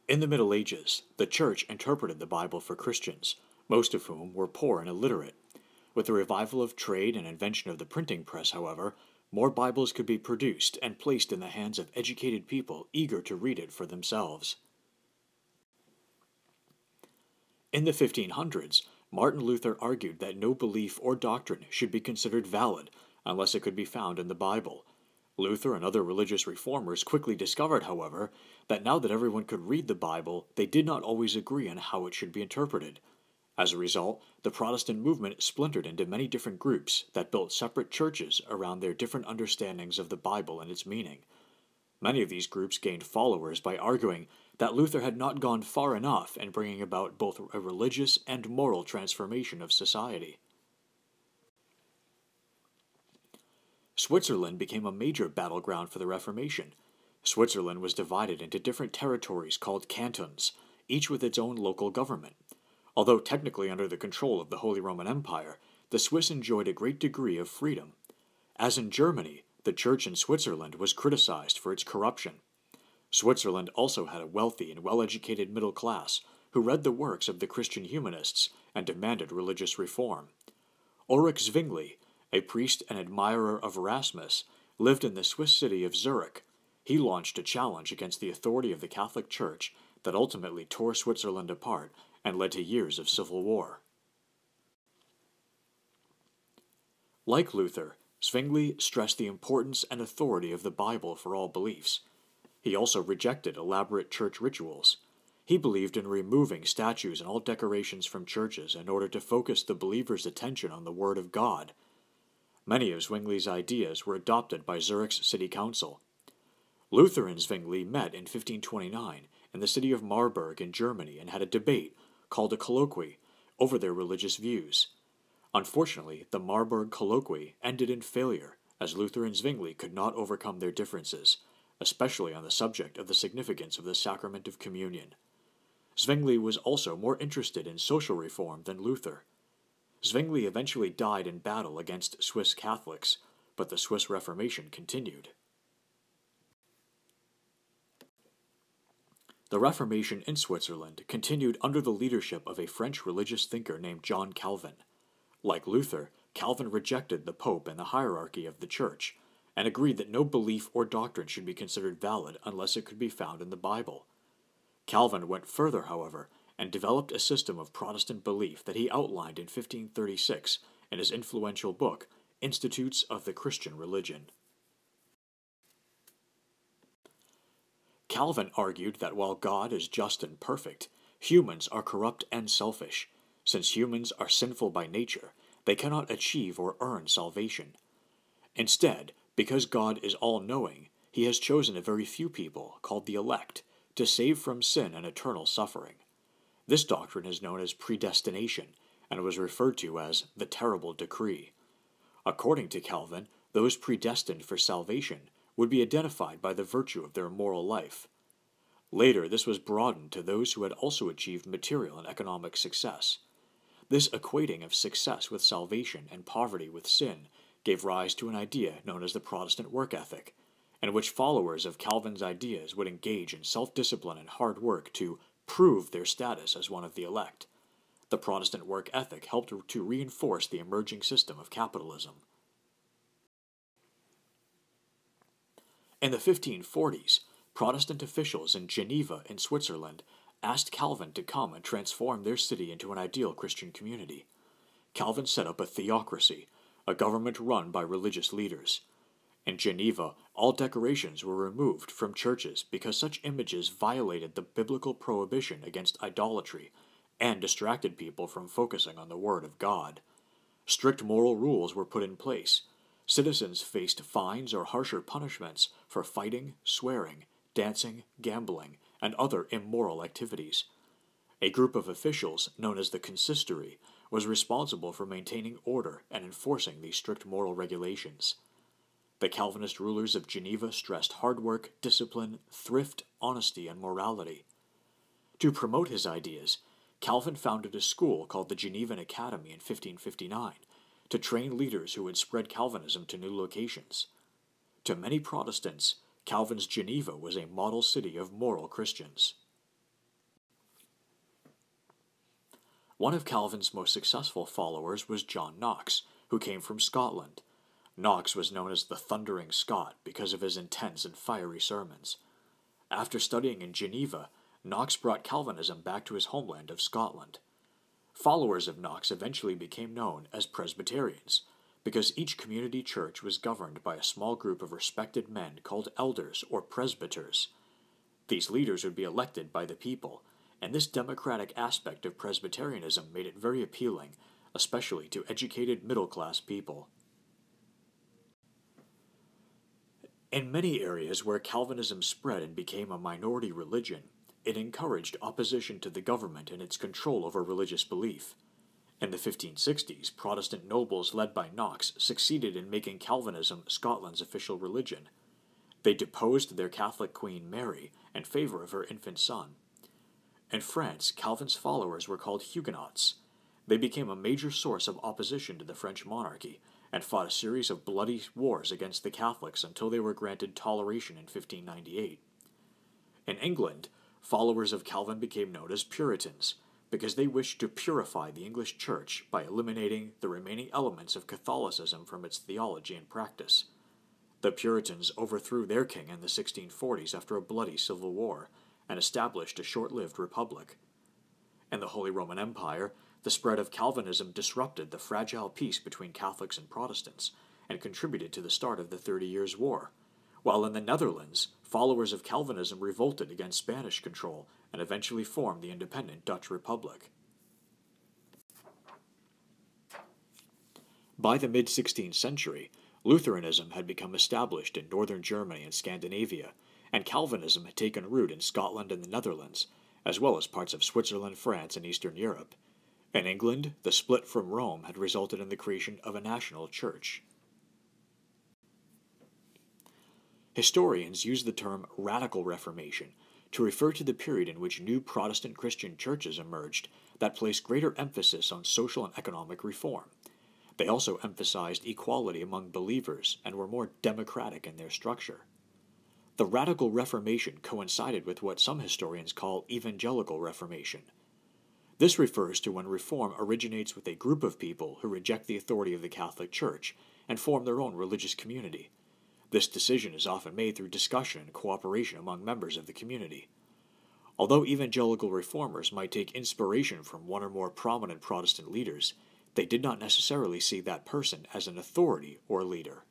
In the Middle Ages, the Church interpreted the Bible for Christians, most of whom were poor and illiterate. With the revival of trade and invention of the printing press, however, more Bibles could be produced and placed in the hands of educated people eager to read it for themselves. In the 1500s, Martin Luther argued that no belief or doctrine should be considered valid unless it could be found in the Bible. Luther and other religious reformers quickly discovered, however, that now that everyone could read the Bible, they did not always agree on how it should be interpreted. As a result, the Protestant movement splintered into many different groups that built separate churches around their different understandings of the Bible and its meaning. Many of these groups gained followers by arguing that Luther had not gone far enough in bringing about both a religious and moral transformation of society. Switzerland became a major battleground for the Reformation. Switzerland was divided into different territories called cantons, each with its own local government. Although technically under the control of the Holy Roman Empire, the Swiss enjoyed a great degree of freedom. As in Germany, the church in Switzerland was criticized for its corruption. Switzerland also had a wealthy and well-educated middle class who read the works of the Christian humanists and demanded religious reform. Ulrich Zwingli, a priest and admirer of Erasmus, lived in the Swiss city of Zurich. He launched a challenge against the authority of the Catholic Church that ultimately tore Switzerland apart and led to years of civil war. Like Luther, Zwingli stressed the importance and authority of the Bible for all beliefs. He also rejected elaborate church rituals. He believed in removing statues and all decorations from churches in order to focus the believer's attention on the Word of God. Many of Zwingli's ideas were adopted by Zurich's city council. Luther and Zwingli met in 1529 in the city of Marburg in Germany and had a debate, called a colloquy, over their religious views. Unfortunately, the Marburg colloquy ended in failure, as Luther and Zwingli could not overcome their differences, especially on the subject of the significance of the sacrament of communion. Zwingli was also more interested in social reform than Luther. Zwingli eventually died in battle against Swiss Catholics, but the Swiss Reformation continued. The Reformation in Switzerland continued under the leadership of a French religious thinker named John Calvin. Like Luther, Calvin rejected the Pope and the hierarchy of the Church, and agreed that no belief or doctrine should be considered valid unless it could be found in the Bible. Calvin went further, however, and developed a system of Protestant belief that he outlined in 1536 in his influential book, Institutes of the Christian Religion. Calvin argued that while God is just and perfect, humans are corrupt and selfish. Since humans are sinful by nature, they cannot achieve or earn salvation. Instead, because God is all-knowing, he has chosen a very few people, called the elect, to save from sin and eternal suffering. This doctrine is known as predestination, and was referred to as the terrible decree. According to Calvin, those predestined for salvation would be identified by the virtue of their moral life. Later, this was broadened to those who had also achieved material and economic success. This equating of success with salvation and poverty with sin gave rise to an idea known as the Protestant work ethic, in which followers of Calvin's ideas would engage in self-discipline and hard work to prove their status as one of the elect. The Protestant work ethic helped to reinforce the emerging system of capitalism. In the 1540s, Protestant officials in Geneva in Switzerland asked Calvin to come and transform their city into an ideal Christian community. Calvin set up a theocracy, a government run by religious leaders. In Geneva, all decorations were removed from churches because such images violated the biblical prohibition against idolatry and distracted people from focusing on the Word of God. Strict moral rules were put in place. Citizens faced fines or harsher punishments for fighting, swearing, dancing, gambling, and other immoral activities. A group of officials, known as the consistory, was responsible for maintaining order and enforcing these strict moral regulations. The Calvinist rulers of Geneva stressed hard work, discipline, thrift, honesty, and morality. To promote his ideas, Calvin founded a school called the Genevan Academy in 1559 to train leaders who would spread Calvinism to new locations. To many Protestants, Calvin's Geneva was a model city of moral Christians. One of Calvin's most successful followers was John Knox, who came from Scotland. Knox was known as the Thundering Scot because of his intense and fiery sermons. After studying in Geneva, Knox brought Calvinism back to his homeland of Scotland. Followers of Knox eventually became known as Presbyterians, because each community church was governed by a small group of respected men called elders or presbyters. These leaders would be elected by the people, and this democratic aspect of Presbyterianism made it very appealing, especially to educated middle-class people. In many areas where Calvinism spread and became a minority religion, it encouraged opposition to the government and its control over religious belief. In the 1560s, Protestant nobles led by Knox succeeded in making Calvinism Scotland's official religion. They deposed their Catholic queen Mary in favor of her infant son. In France, Calvin's followers were called Huguenots. They became a major source of opposition to the French monarchy and fought a series of bloody wars against the Catholics until they were granted toleration in 1598. In England, followers of Calvin became known as Puritans because they wished to purify the English Church by eliminating the remaining elements of Catholicism from its theology and practice. The Puritans overthrew their king in the 1640s after a bloody civil war and established a short-lived republic. In the Holy Roman Empire, the spread of Calvinism disrupted the fragile peace between Catholics and Protestants and contributed to the start of the 30 Years' War, while in the Netherlands, followers of Calvinism revolted against Spanish control and eventually formed the independent Dutch Republic. By the mid-16th century, Lutheranism had become established in northern Germany and Scandinavia, and Calvinism had taken root in Scotland and the Netherlands, as well as parts of Switzerland, France, and Eastern Europe. In England, the split from Rome had resulted in the creation of a national church. Historians use the term Radical Reformation to refer to the period in which new Protestant Christian churches emerged that placed greater emphasis on social and economic reform. They also emphasized equality among believers and were more democratic in their structure. The Radical Reformation coincided with what some historians call Evangelical Reformation. This refers to when reform originates with a group of people who reject the authority of the Catholic Church and form their own religious community. This decision is often made through discussion and cooperation among members of the community. Although evangelical reformers might take inspiration from one or more prominent Protestant leaders, they did not necessarily see that person as an authority or leader.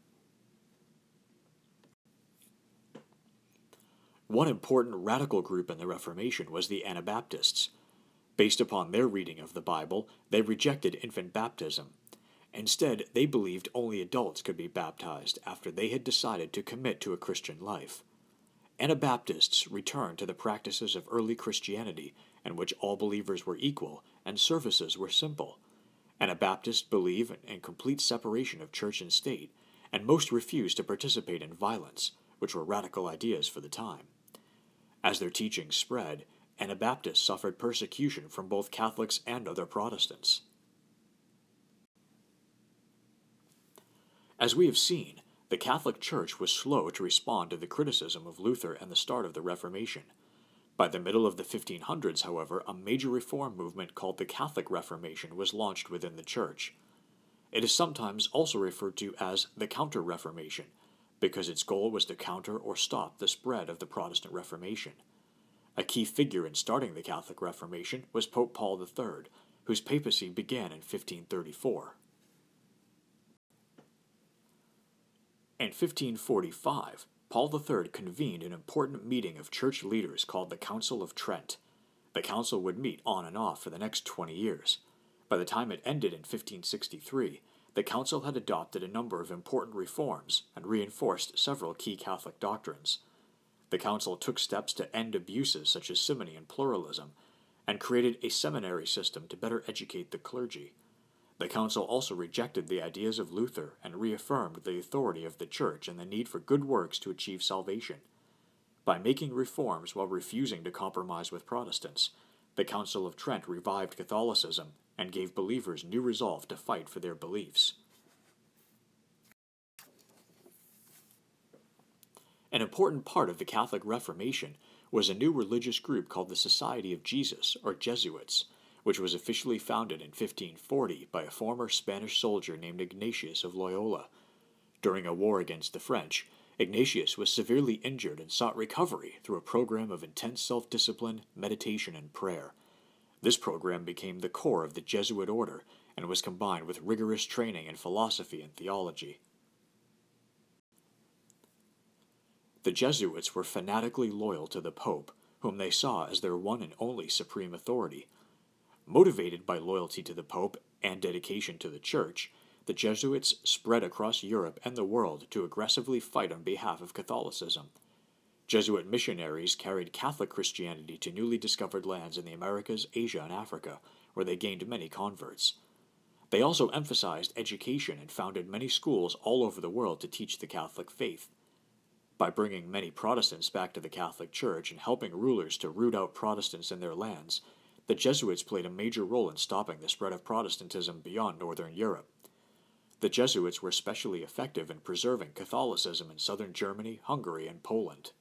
One important radical group in the Reformation was the Anabaptists. Based upon their reading of the Bible, they rejected infant baptism. Instead, they believed only adults could be baptized after they had decided to commit to a Christian life. Anabaptists returned to the practices of early Christianity, in which all believers were equal and services were simple. Anabaptists believe in complete separation of church and state, and most refused to participate in violence, which were radical ideas for the time. As their teachings spread, Anabaptists suffered persecution from both Catholics and other Protestants. As we have seen, the Catholic Church was slow to respond to the criticism of Luther and the start of the Reformation. By the middle of the 1500s, however, a major reform movement called the Catholic Reformation was launched within the Church. It is sometimes also referred to as the Counter-Reformation, because its goal was to counter or stop the spread of the Protestant Reformation. A key figure in starting the Catholic Reformation was Pope Paul III, whose papacy began in 1534. In 1545, Paul III convened an important meeting of church leaders called the Council of Trent. The council would meet on and off for the next 20 years. By the time it ended in 1563, the council had adopted a number of important reforms and reinforced several key Catholic doctrines. The council took steps to end abuses such as simony and pluralism, and created a seminary system to better educate the clergy. The council also rejected the ideas of Luther and reaffirmed the authority of the Church and the need for good works to achieve salvation. By making reforms while refusing to compromise with Protestants, the Council of Trent revived Catholicism and gave believers new resolve to fight for their beliefs. An important part of the Catholic Reformation was a new religious group called the Society of Jesus, or Jesuits, which was officially founded in 1540 by a former Spanish soldier named Ignatius of Loyola. During a war against the French, Ignatius was severely injured and sought recovery through a program of intense self-discipline, meditation, and prayer. This program became the core of the Jesuit order and was combined with rigorous training in philosophy and theology. The Jesuits were fanatically loyal to the Pope, whom they saw as their one and only supreme authority. Motivated by loyalty to the Pope and dedication to the Church, the Jesuits spread across Europe and the world to aggressively fight on behalf of Catholicism. Jesuit missionaries carried Catholic Christianity to newly discovered lands in the Americas, Asia, and Africa, where they gained many converts. They also emphasized education and founded many schools all over the world to teach the Catholic faith. By bringing many Protestants back to the Catholic Church and helping rulers to root out Protestants in their lands, the Jesuits played a major role in stopping the spread of Protestantism beyond Northern Europe. The Jesuits were especially effective in preserving Catholicism in southern Germany, Hungary, and Poland.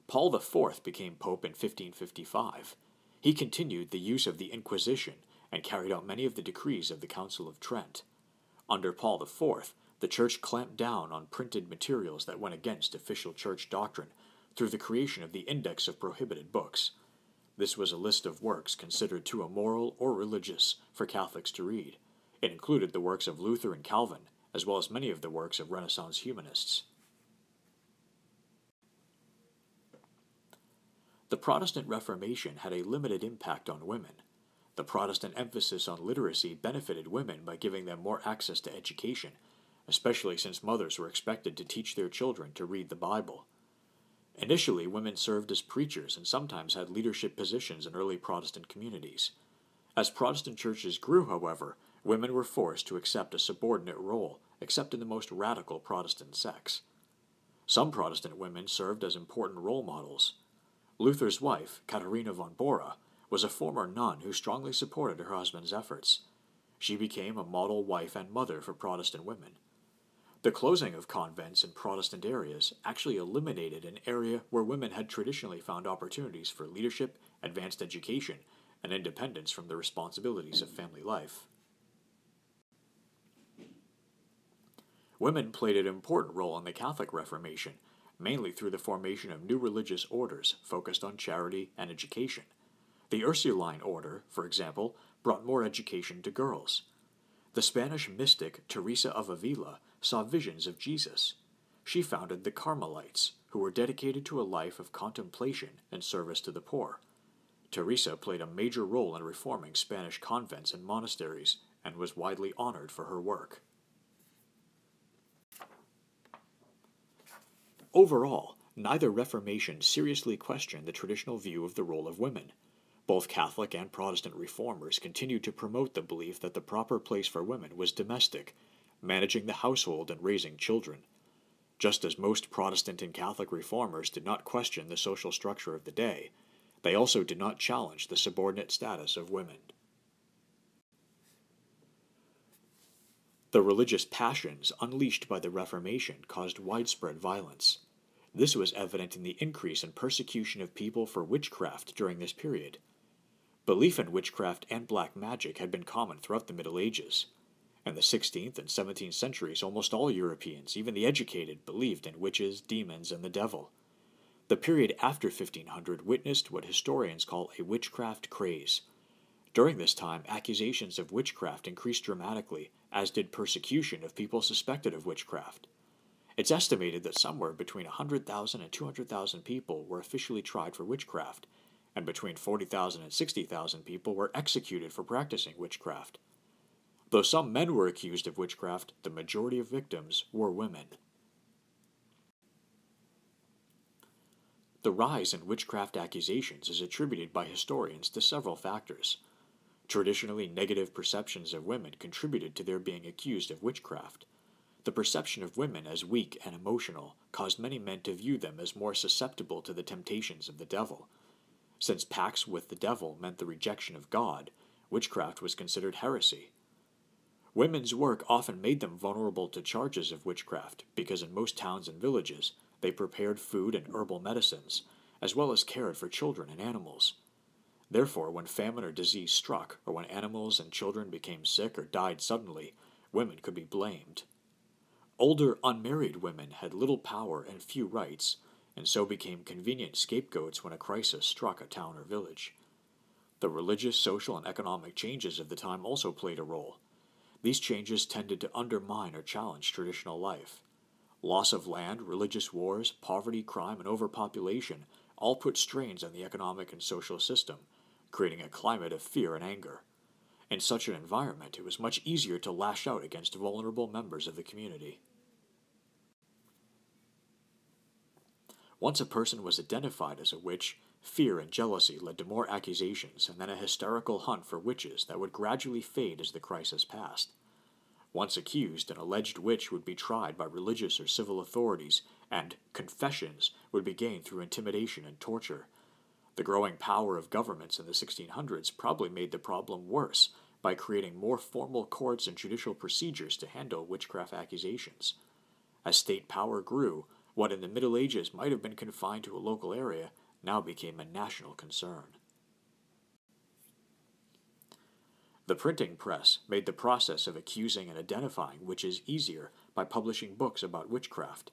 Paul IV became Pope in 1555. He continued the use of the Inquisition and carried out many of the decrees of the Council of Trent. Under Paul IV, the Church clamped down on printed materials that went against official Church doctrine through the creation of the Index of Prohibited Books. This was a list of works considered too immoral or religious for Catholics to read. It included the works of Luther and Calvin, as well as many of the works of Renaissance humanists. The Protestant Reformation had a limited impact on women. The Protestant emphasis on literacy benefited women by giving them more access to education, especially since mothers were expected to teach their children to read the Bible. Initially, women served as preachers and sometimes had leadership positions in early Protestant communities. As Protestant churches grew, however, women were forced to accept a subordinate role, except in the most radical Protestant sects. Some Protestant women served as important role models. Luther's wife, Katharina von Bora, was a former nun who strongly supported her husband's efforts. She became a model wife and mother for Protestant women. The closing of convents in Protestant areas actually eliminated an area where women had traditionally found opportunities for leadership, advanced education, and independence from the responsibilities of family life. Women played an important role in the Catholic Reformation, mainly through the formation of new religious orders focused on charity and education. The Ursuline order, for example, brought more education to girls. The Spanish mystic Teresa of Avila saw visions of Jesus. She founded the Carmelites, who were dedicated to a life of contemplation and service to the poor. Teresa played a major role in reforming Spanish convents and monasteries and was widely honored for her work. Overall, neither Reformation seriously questioned the traditional view of the role of women. Both Catholic and Protestant reformers continued to promote the belief that the proper place for women was domestic, managing the household and raising children. Just as most Protestant and Catholic reformers did not question the social structure of the day, they also did not challenge the subordinate status of women. The religious passions unleashed by the Reformation caused widespread violence. This was evident in the increase in persecution of people for witchcraft during this period. Belief in witchcraft and black magic had been common throughout the Middle Ages. In the 16th and 17th centuries, almost all Europeans, even the educated, believed in witches, demons, and the devil. The period after 1500 witnessed what historians call a witchcraft craze. During this time, accusations of witchcraft increased dramatically, as did persecution of people suspected of witchcraft. It's estimated that somewhere between 100,000 and 200,000 people were officially tried for witchcraft, and between 40,000 and 60,000 people were executed for practicing witchcraft. Though some men were accused of witchcraft, the majority of victims were women. The rise in witchcraft accusations is attributed by historians to several factors. Traditionally negative perceptions of women contributed to their being accused of witchcraft. The perception of women as weak and emotional caused many men to view them as more susceptible to the temptations of the devil. Since pacts with the devil meant the rejection of God, witchcraft was considered heresy. Women's work often made them vulnerable to charges of witchcraft because in most towns and villages they prepared food and herbal medicines, as well as cared for children and animals. Therefore, when famine or disease struck, or when animals and children became sick or died suddenly, women could be blamed. Older, unmarried women had little power and few rights, and so became convenient scapegoats when a crisis struck a town or village. The religious, social, and economic changes of the time also played a role. These changes tended to undermine or challenge traditional life. Loss of land, religious wars, poverty, crime, and overpopulation all put strains on the economic and social system, creating a climate of fear and anger. In such an environment, it was much easier to lash out against vulnerable members of the community. Once a person was identified as a witch, fear and jealousy led to more accusations and then a hysterical hunt for witches that would gradually fade as the crisis passed. Once accused, an alleged witch would be tried by religious or civil authorities, and confessions would be gained through intimidation and torture. The growing power of governments in the 1600s probably made the problem worse by creating more formal courts and judicial procedures to handle witchcraft accusations. As state power grew, what in the Middle Ages might have been confined to a local area now became a national concern. The printing press made the process of accusing and identifying witches easier by publishing books about witchcraft.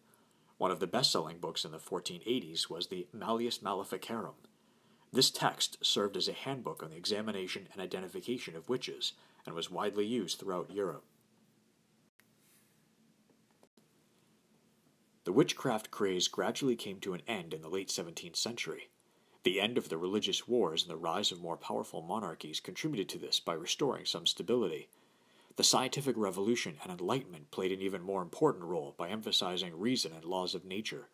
One of the best-selling books in the 1480s was the Malleus Maleficarum. This text served as a handbook on the examination and identification of witches and was widely used throughout Europe. The witchcraft craze gradually came to an end in the late 17th century. The end of the religious wars and the rise of more powerful monarchies contributed to this by restoring some stability. The scientific revolution and enlightenment played an even more important role by emphasizing reason and laws of nature.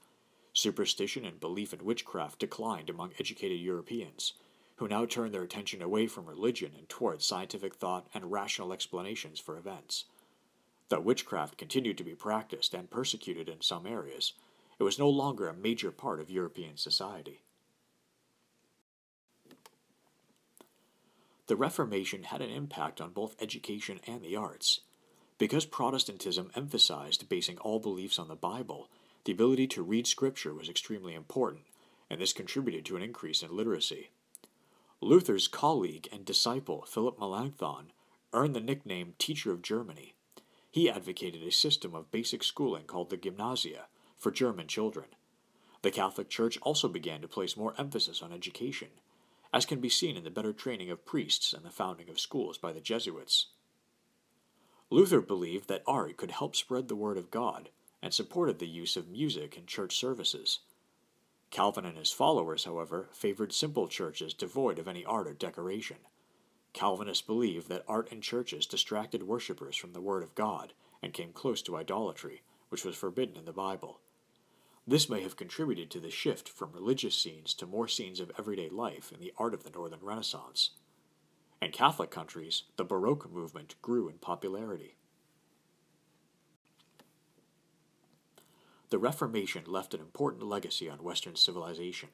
Superstition and belief in witchcraft declined among educated Europeans, who now turned their attention away from religion and toward scientific thought and rational explanations for events. Though witchcraft continued to be practiced and persecuted in some areas, it was no longer a major part of European society. The Reformation had an impact on both education and the arts. Because Protestantism emphasized basing all beliefs on the Bible, the ability to read Scripture was extremely important, and this contributed to an increase in literacy. Luther's colleague and disciple, Philip Melanchthon, earned the nickname Teacher of Germany. He advocated a system of basic schooling called the Gymnasia for German children. The Catholic Church also began to place more emphasis on education, as can be seen in the better training of priests and the founding of schools by the Jesuits. Luther believed that art could help spread the word of God and supported the use of music in church services. Calvin and his followers, however, favored simple churches devoid of any art or decoration. Calvinists believed that art in churches distracted worshippers from the Word of God and came close to idolatry, which was forbidden in the Bible. This may have contributed to the shift from religious scenes to more scenes of everyday life in the art of the Northern Renaissance. In Catholic countries, the Baroque movement grew in popularity. The Reformation left an important legacy on Western civilization.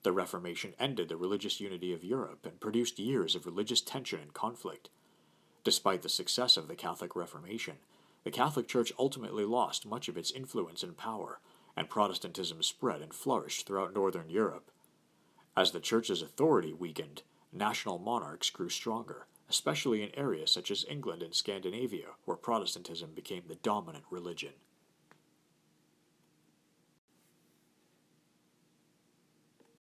The Reformation ended the religious unity of Europe and produced years of religious tension and conflict. Despite the success of the Catholic Reformation, the Catholic Church ultimately lost much of its influence and power, and Protestantism spread and flourished throughout Northern Europe. As the Church's authority weakened, national monarchs grew stronger, especially in areas such as England and Scandinavia, where Protestantism became the dominant religion.